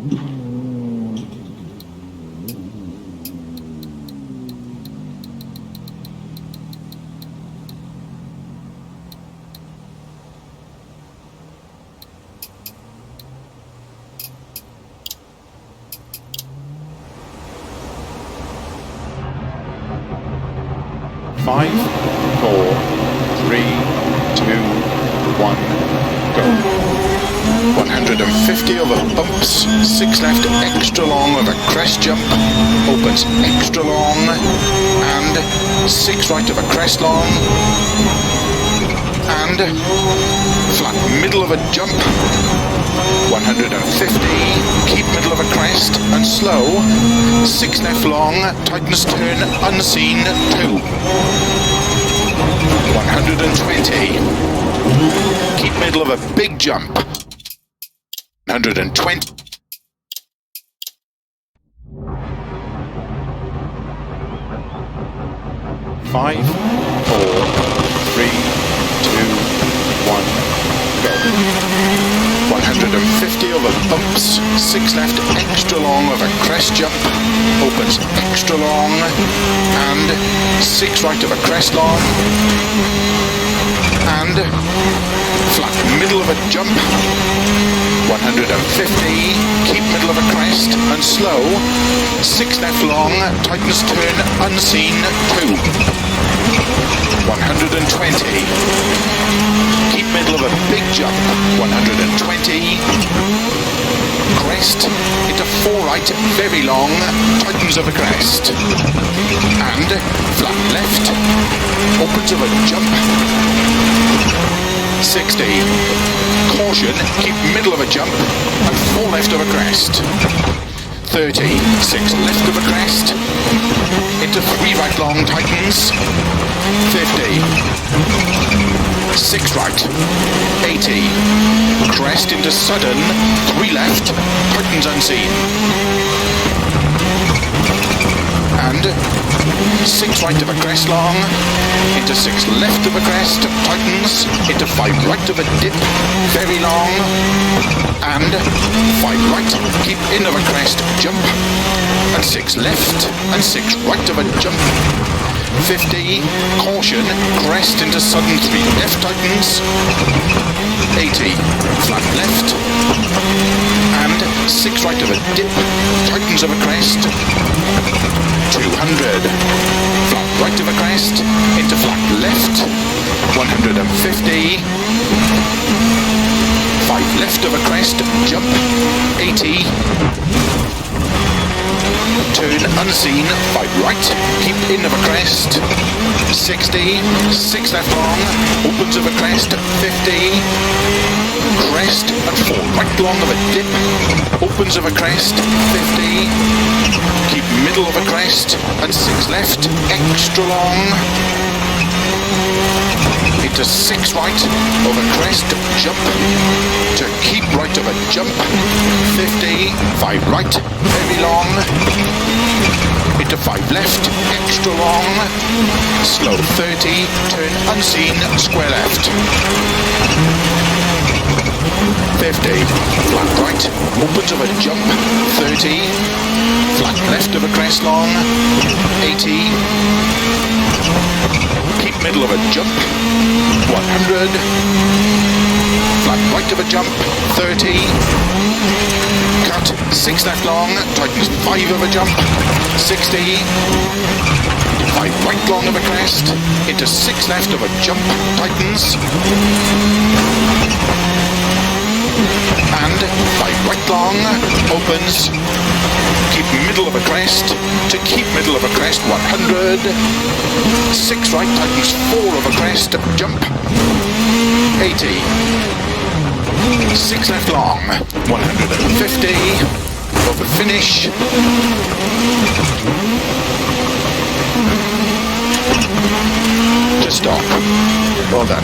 Five, 4, 3, 2, 1, go. 150 over bumps, 6 left, extra long of a crest jump, opens extra long, and 6 right of a crest long, and flat middle of a jump, 150, keep middle of a crest, and slow, 6 left long, tightens turn, unseen, 2. 120, keep middle of a big jump, 120, 5, 4, 3, 2, 1, go. 150 over bumps, 6 left, extra long of a crest jump, opens extra long, and 6 right of a crest long, and flat middle of a jump, 150, keep middle of a crest, and slow, 6 left long, tightens turn, unseen, 2. 120, keep middle of a big jump, 120, crest, into 4 right, very long, tightens of a crest, and flat left, opens of a jump, 60, caution, keep middle of a jump, and 4 left of a crest, 30, 6 left of a crest, into 3 right long, tightens, 50, 6 right, 80, crest into sudden, 3 left, tightens unseen, and 6 right of a crest long, into 6 left of a crest, tightens, into 5 right of a dip, very long, and 5 right, keep in of a crest, jump, and 6 left, and 6 right of a jump, 50, caution, crest into sudden 3 left, tightens, 80, flat left, and 6 right of a dip, tightens of a crest, 200, flat right of a crest, into flat left, 150, 5 left of a crest, jump, 80, turn unseen, 5 right, keep in of a crest, 60, 6 left long, opens of a crest, 50, crest, and 4 right long of a dip, opens of a crest, 50, keep middle of a crest, and 6 left, extra long, into 6 right, of a crest, jump, to keep right of a jump, 50, 5 right, very long, into 5 left, extra long, slow 30, turn unseen, square left, 50, flat right, opens of a jump, 30, flat left of a crest long, 80, keep middle of a jump, 100, flat right of a jump, 30, cut, 6 left long, tightens 5 of a jump, 60, 5 right long of a crest, into 6 left of a jump, tightens, and 5 right long, opens, keep middle of a crest, to keep middle of a crest, 100, 6 right, tightens 4 of a crest, jump, 80, 6 left long, 150, over finish, to stop, well done.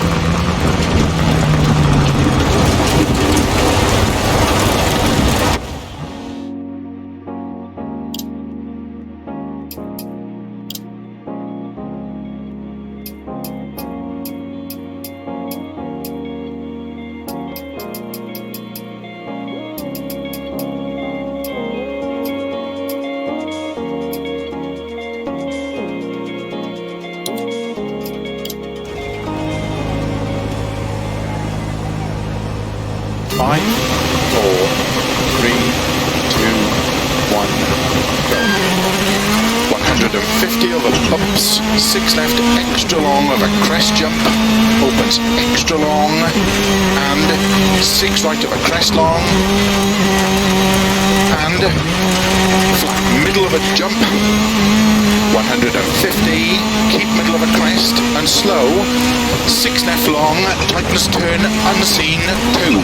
5, 4, 3, 2, 1, go. 150 over bumps, 6 left, extra long over crest jump, opens extra long, and 6 right over crest long, and flat middle of a jump, 150, keep middle of a crest, and slow, 6 left long, tightens turn, unseen, 2,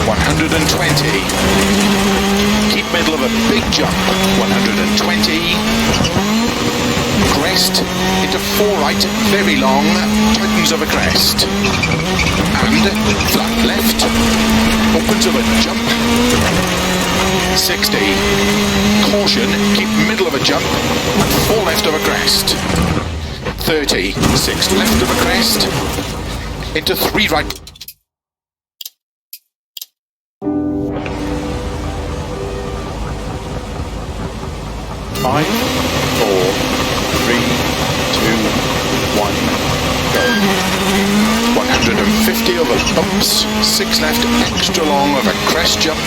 120, keep middle of a big jump, 120, crest, into 4 right, very long, tightens of a crest, and flat left, opens of a jump, 60, caution, keep middle of a jump, and 4 left of a crest, 30, 6 left of a crest, into 3 right, 5, 4, 3, 2, 1, go. 150 over bumps, 6 left, extra long over crest jump,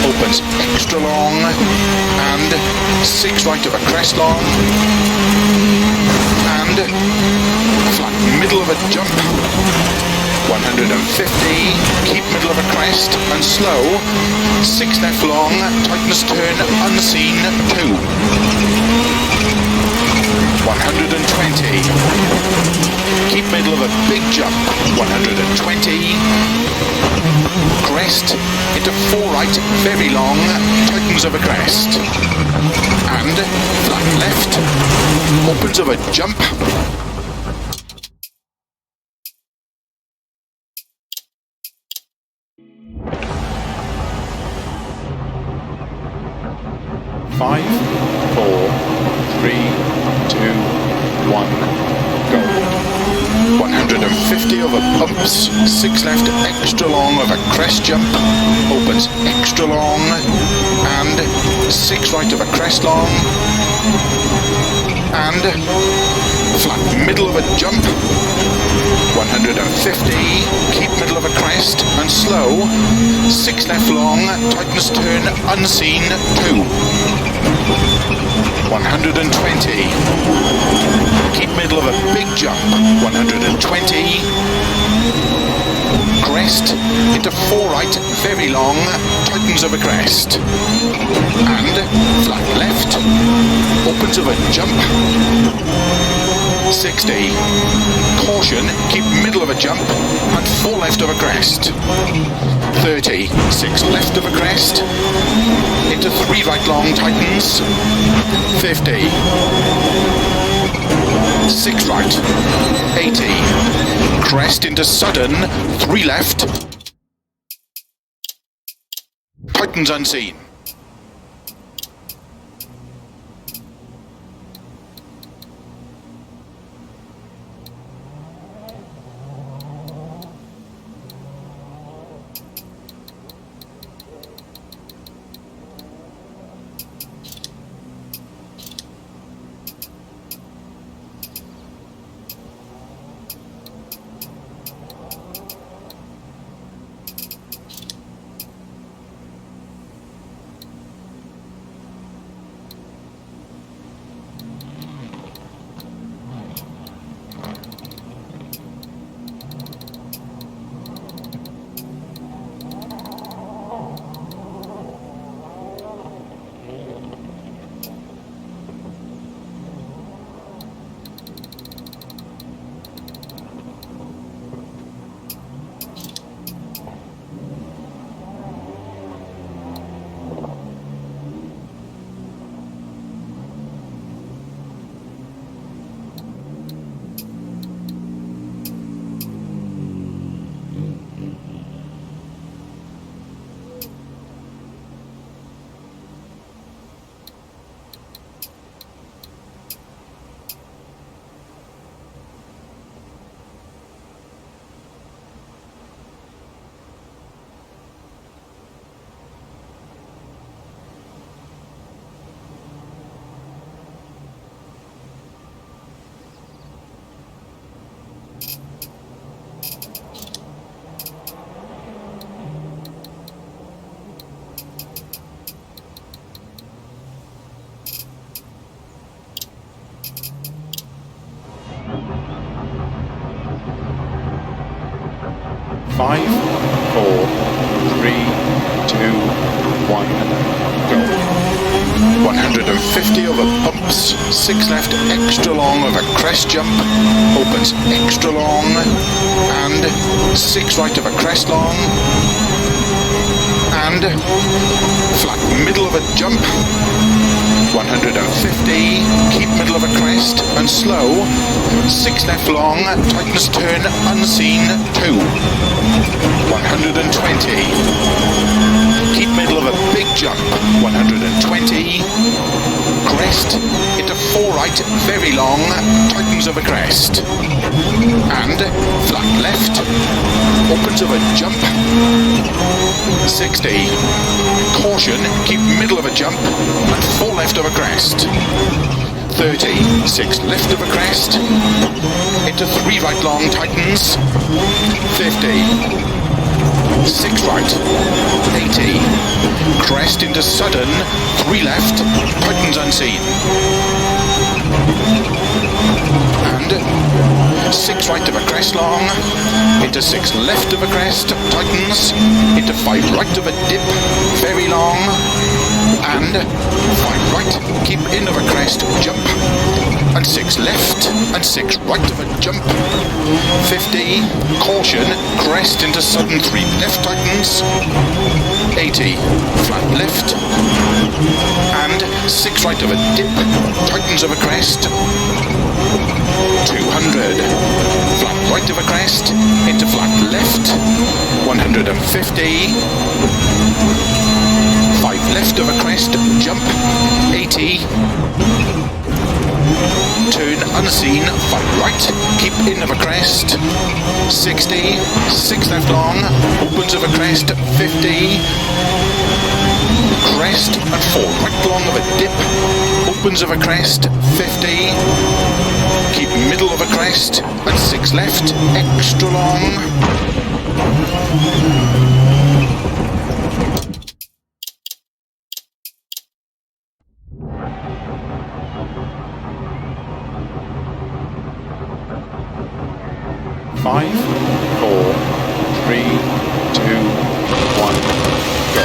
opens extra long, and 6 right over crest long, and flat middle of a jump, 150, keep middle of a crest, and slow, 6 left long, tightens turn, unseen, 2, 120, keep middle of a big jump, 120, crest, into 4 right, very long, tightens of a crest, and flat left, opens of a jump, 5, 4, 3, 2, 1, go. 150 over bumps, 6 left, extra long over crest jump, opens extra long, and 6 right over crest long, and flat middle of a jump, 150, keep middle of a crest, and slow, 6 left long, tightens turn, unseen, 2, 120, keep middle of a big jump, 120, crest, into 4 right, very long, tightens of a crest, and flat left, opens of a jump, 60, caution, keep middle of a jump, and 4 left of a crest, 30, 6 left of a crest, into 3 right long, tightens, 50, 6 right, 80, crest into sudden, 3 left, tightens unseen. 5, 4, 3, 2, 1, go. 150 over bumps, 6 left, extra long over crest jump, opens extra long, and 6 right over crest long, and flat middle of a jump, 150, keep middle of a crest, and slow, 6 left long, tightens turn, unseen, 2, 120, keep middle of a big jump, 120, crest, into 4 right, very long, tightens of a crest, and flat left, opens of a jump, 60, caution, keep middle of a jump, and 4 left of a crest, 30, 6 left of a crest, into 3 right long, tightens, 50, 6 right, 80, crest into sudden, 3 left, tightens unseen, and 6 right of a crest long, into 6 left of a crest, tightens, into 5 right of a dip, very long, and 5 right, keep in of a crest, jump, and 6 left, and 6 right of a jump, 50, caution, crest into sudden 3 left tightens, 80, flat left, and 6 right of a dip, tightens of a crest, 200, flat right of a crest, into flat left, 150, 5 left of a crest, jump, 80, turn unseen, 5 right, keep in of a crest, 60, 6 left long, opens of a crest, 50, crest, and 4 right long of a dip, opens of a crest, 50, keep middle of a crest, and 6 left, extra long, 5, 4, 3, 2, 1, go.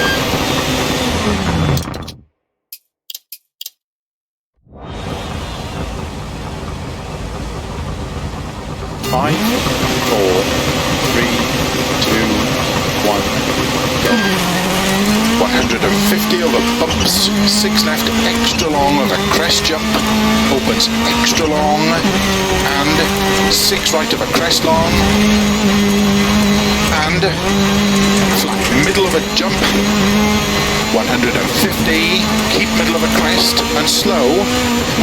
5, 4, 3, 2, 1, go. 150 over bumps, 6 left, extra long over crest jump, opens extra long, and 6 right of a crest long, and flat middle of a jump, 150, keep middle of a crest, and slow,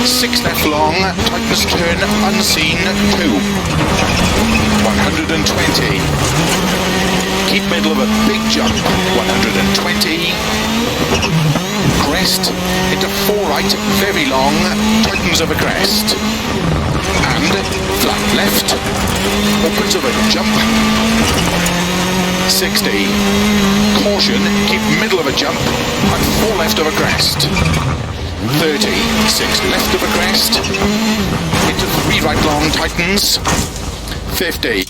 6 left long, tightness turn, unseen, 2, 120, keep middle of a big jump, 120, crest, into 4 right, very long, tightens of a crest, and flat left, opens of a jump, 60, caution, keep middle of a jump, and 4 left of a crest, 30, 6 left of a crest, into 3 right long, tightens, 50,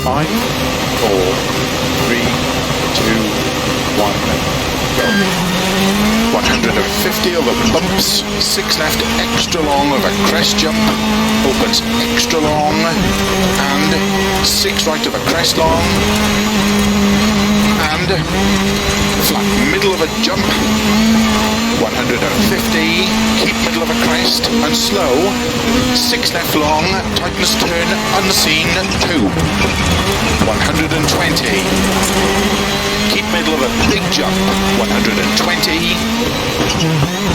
5, 4, 3, 2, 1, go. 150 over bumps, 6 left, extra long over crest jump, opens extra long, and 6 right over crest long, and flat middle of a jump, 150, keep middle of a crest, and slow, 6 left long, tightness turn, unseen, 2, 120, keep middle of a big jump, 120,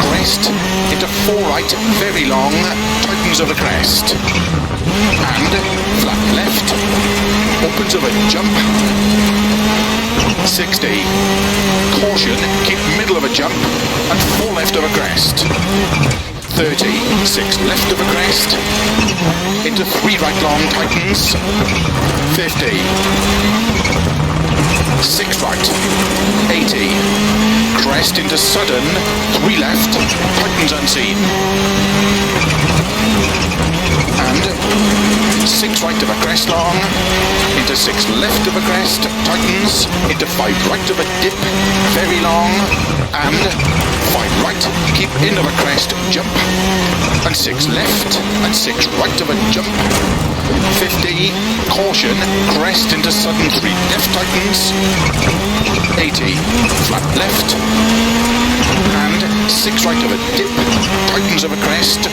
crest, into 4 right, very long, tightens of a crest, and flat left, opens of a jump, 60, caution, keep middle of a jump, and 4 left of a crest, 30, 6 left of a crest, into 3 right long, tightens, 50, 6 right, 80, crest into sudden, 3 left, tightens unseen. And 6 right of a crest long, into 6 left of a crest, tightens, into 5 right of a dip, very long, and 5 right, keep in of a crest, jump, and 6 left, and 6 right of a jump, 50, caution, crest into sudden, 3 left tightens, 80, flat left, and 6 right of a dip, tightens of a crest,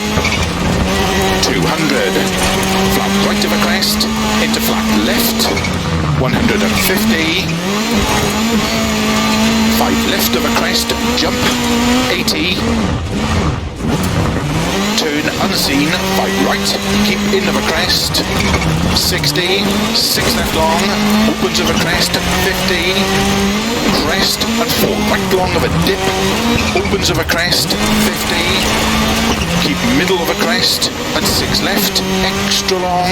200, flat right of a crest, into flat left, 150, 5 left of a crest, jump, 80, turn unseen, 5 right, keep in of a crest, 60, 6 left long, opens of a crest, 50, crest, and 4 right long of a dip, opens of a crest, 50, keep middle of a crest, and 6 left, extra long,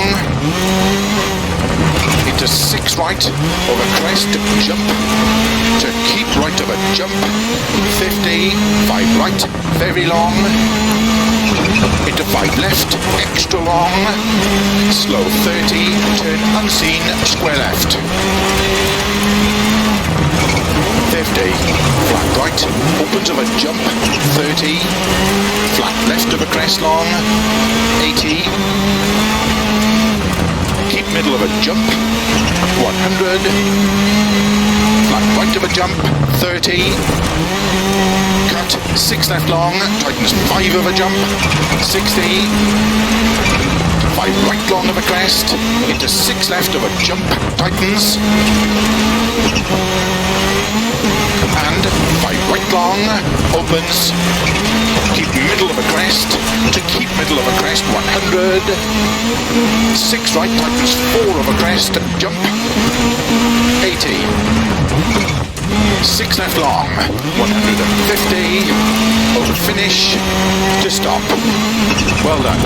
into 6 right of a crest, jump, to keep right of a jump, 50, 5 right, very long, into 5 left, extra long, slow 30, turn unseen, square left, 50, flat right, opens of a jump, 30, flat left of a crest long, 80, keep middle of a jump, 100, flat right of a jump, 30, cut, 6 left long, tightens 5 of a jump, 60, 5 right long of a crest, into 6 left of a jump, tightens, and 5 right long, opens, keep middle of a crest, to keep middle of a crest, 100, 6 right, tightens 4 of a crest, jump, 80, 6 left long, 150, over finish, to stop. Well done.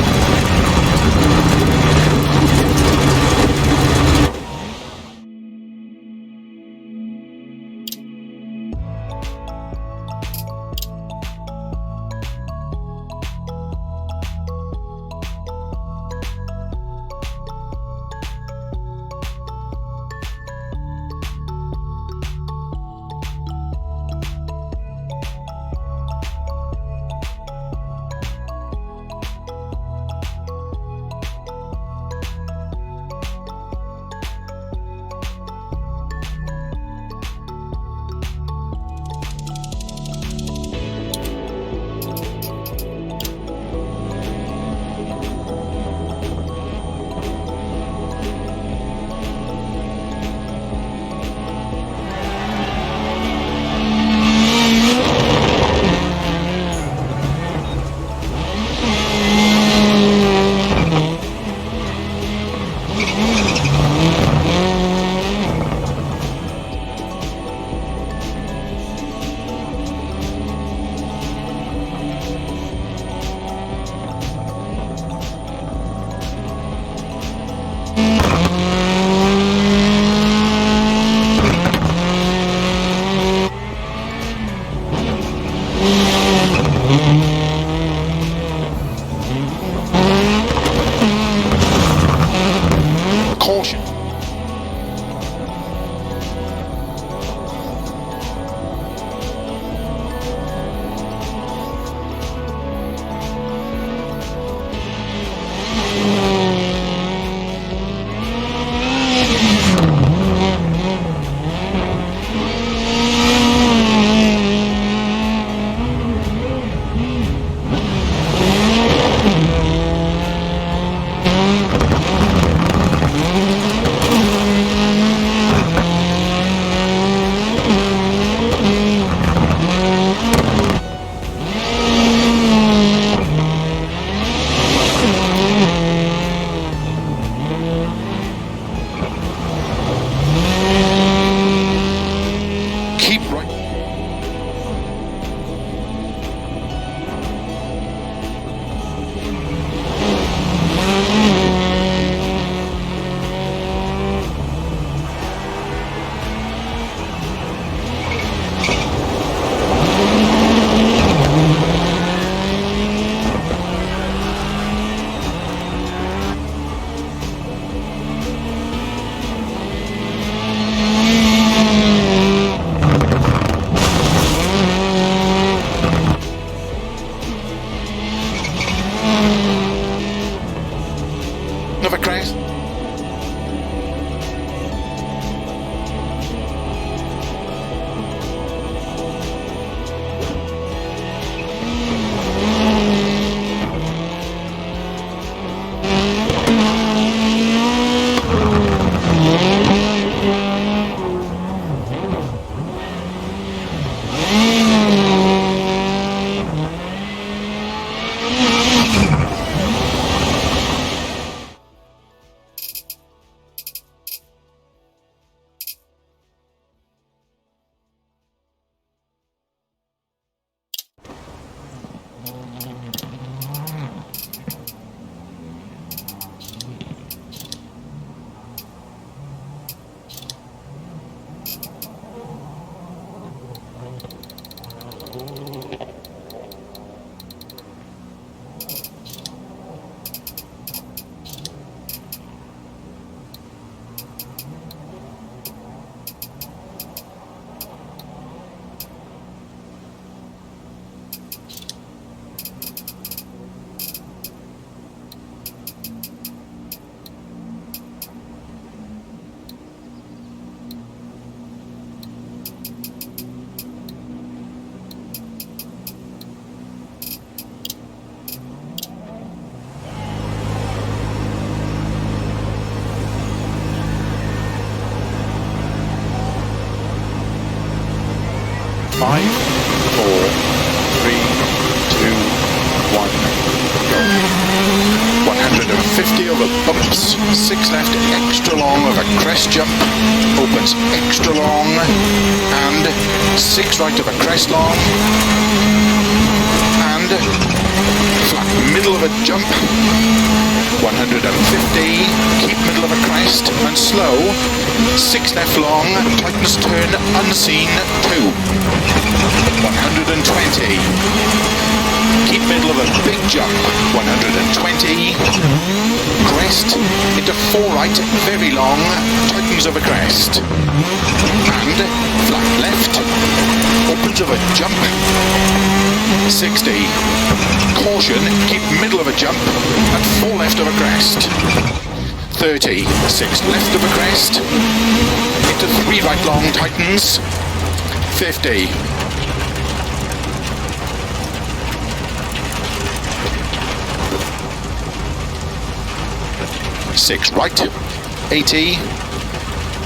Five, 4, 3, 2, 1, go. 150 over bumps, 6 left, extra long over crest jump, opens extra long, and 6 right over crest long, and flat middle of a jump, 150, keep middle of a crest, and slow, 6 left long, tightens turn, unseen, 2, 120, keep middle of a big jump, 120, crest, into 4 right, very long, tightens over crest, and flat left, opens of a jump, 60, caution, keep middle of a jump, and 4 left of a crest, 30, 6 left of a crest, into 3 right long, tightens, 50, 6 right, 80,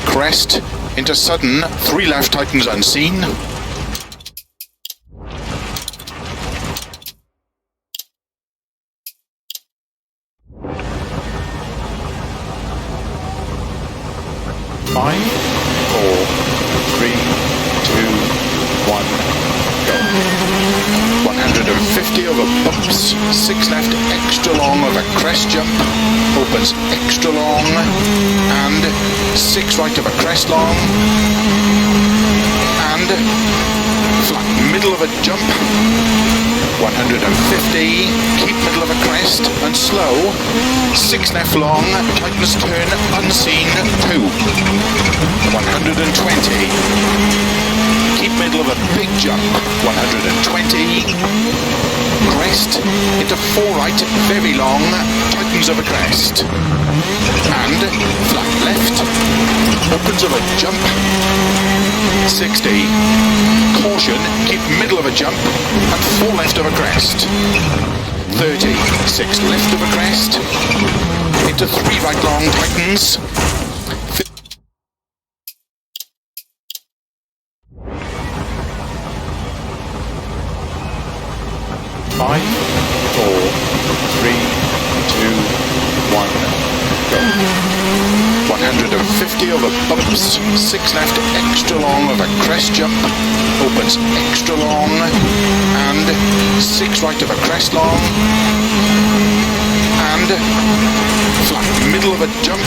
crest, into sudden, 3 left, tightens unseen, 5, 4, 3, 2, 1, go. 150 over bumps, 6 left, extra long over crest jump, opens extra long, and 6 right over crest long, and flat middle of a jump, 150, keep middle of a crest, and slow, 6 left long, tightens turn, unseen, 2, 120, keep middle of a big jump, 120, crest, into 4 right, very long, tightens of a crest, and flat left, opens of a jump, 60, caution, keep middle of a jump, and 4 left of a crest, 30, 6 left of a crest, into 3 right long, tightens, 5, 4, 3, 2, 1, go. 150 over bumps, 6 left, extra long over crest jump, opens extra long, and 6 right over crest long, and flat middle of a jump,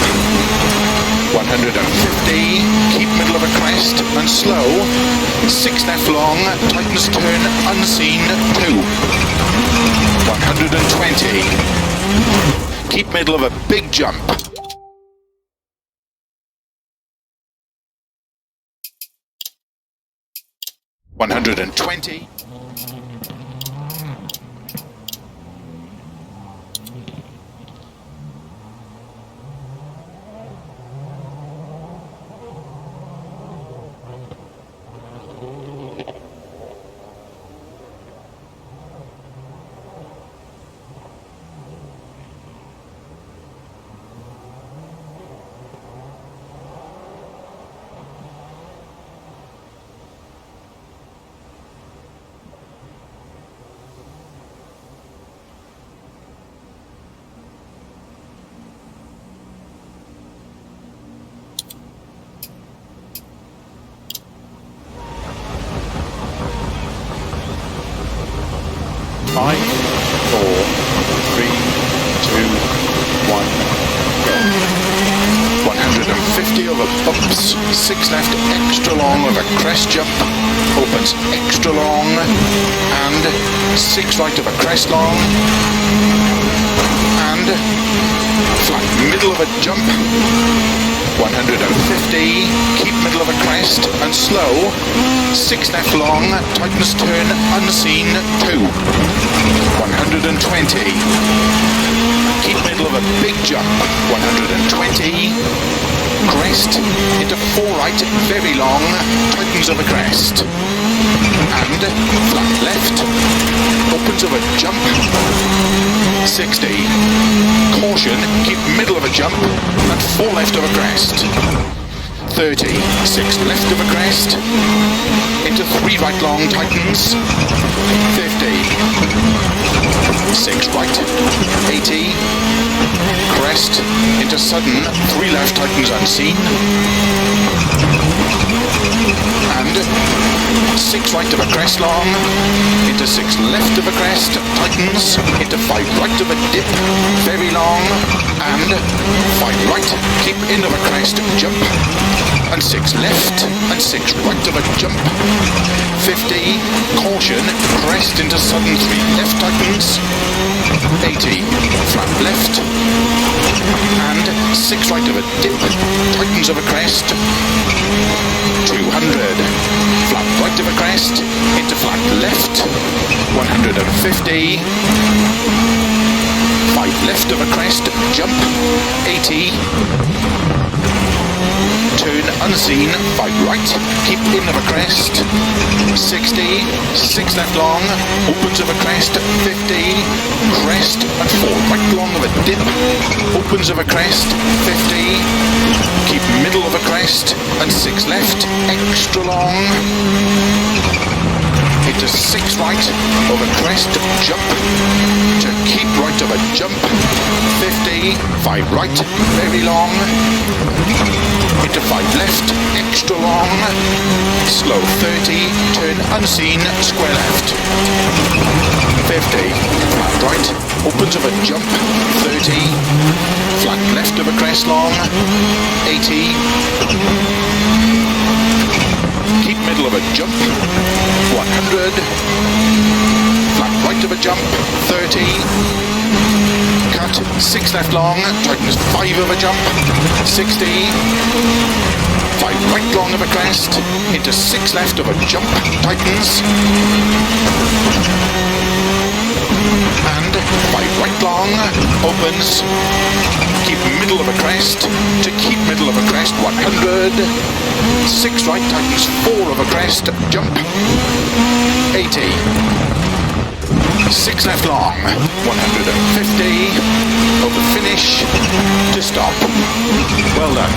150, keep middle of a crest, and slow, 6 left long, tightens turn, unseen, 2, 120, keep middle of a big jump, 120, Five, 4, 3, 2, 1, go. 150 over bumps, 6 left, extra long over crest jump, opens extra long, and 6 right over crest long, and flat middle of a jump, 150, keep middle of a crest and slow, 6 left long, tightens turn unseen 2, 120, keep middle of a big jump, 120, crest into 4 right, very long, tightens of a crest, and flat left, opens of a jump, 60, caution, keep middle of a jump, and 4 left of a crest, 30, 6 left of a crest, into 3 right long, tightens, 50, 6 right, 80, crest, into sudden, 3 left, tightens unseen, and 6 right of a crest long, into 6 left of a crest, tightens, into 5 right of a dip, very long, and 5 right, keep in of a crest, jump, and 6 left, and 6 right of a jump, 50, caution, crest into sudden 3 left, tightens, 80, flat left, and 6 right of a dip, tightens of a crest, 200, flat right of a crest, into flat left, 150, 5 left of a crest, jump, 80, turn unseen, 5 right, keep in of a crest, 60, 6 left long, opens of a crest, 50, crest, and 4 right long of a dip, opens of a crest, 50, keep middle of a crest, and 6 left, extra long, into 6 right of a crest, jump, to keep right of a jump, 50, 5 right, very long, into 5 left, extra long, slow 30, turn unseen, square left, 50, flat right, opens of a jump, 30, flat left of a crest long, 80, keep middle of a jump, 100, flat right of a jump, 30, cut, 6 left long, tightens 5 of a jump, 60, 5 right long of a crest, into 6 left of a jump, tightens, and 5 right long, opens, keep middle of a crest, to keep middle of a crest, 100, 6 right, tightens 4 of a crest, jump, 80, 6 left long, 150, over finish, to stop. Well done.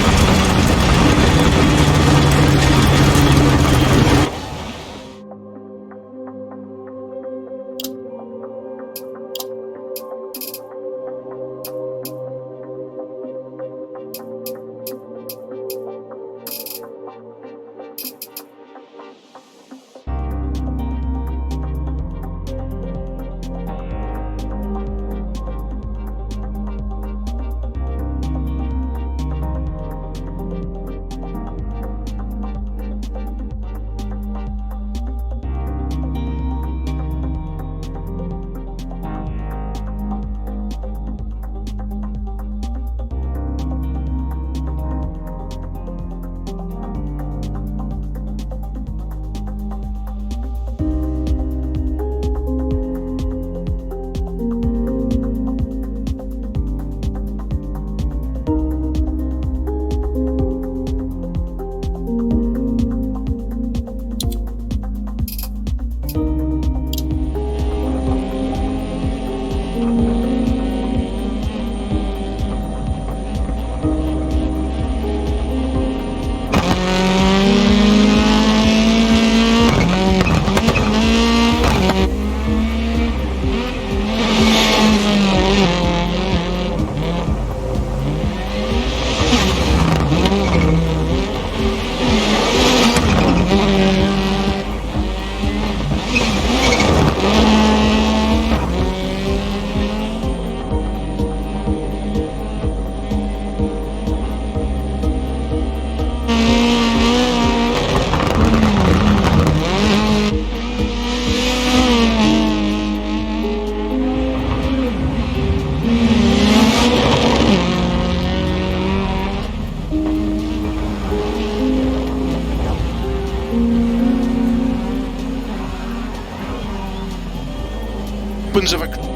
opens of a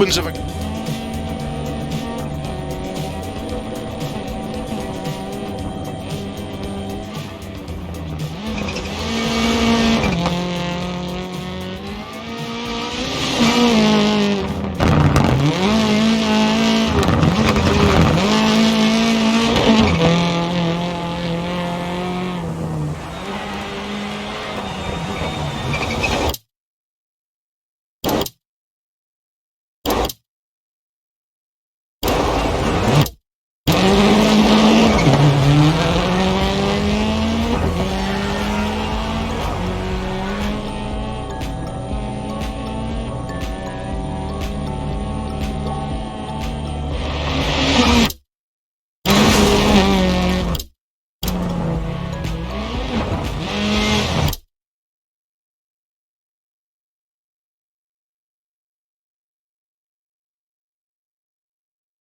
opens of a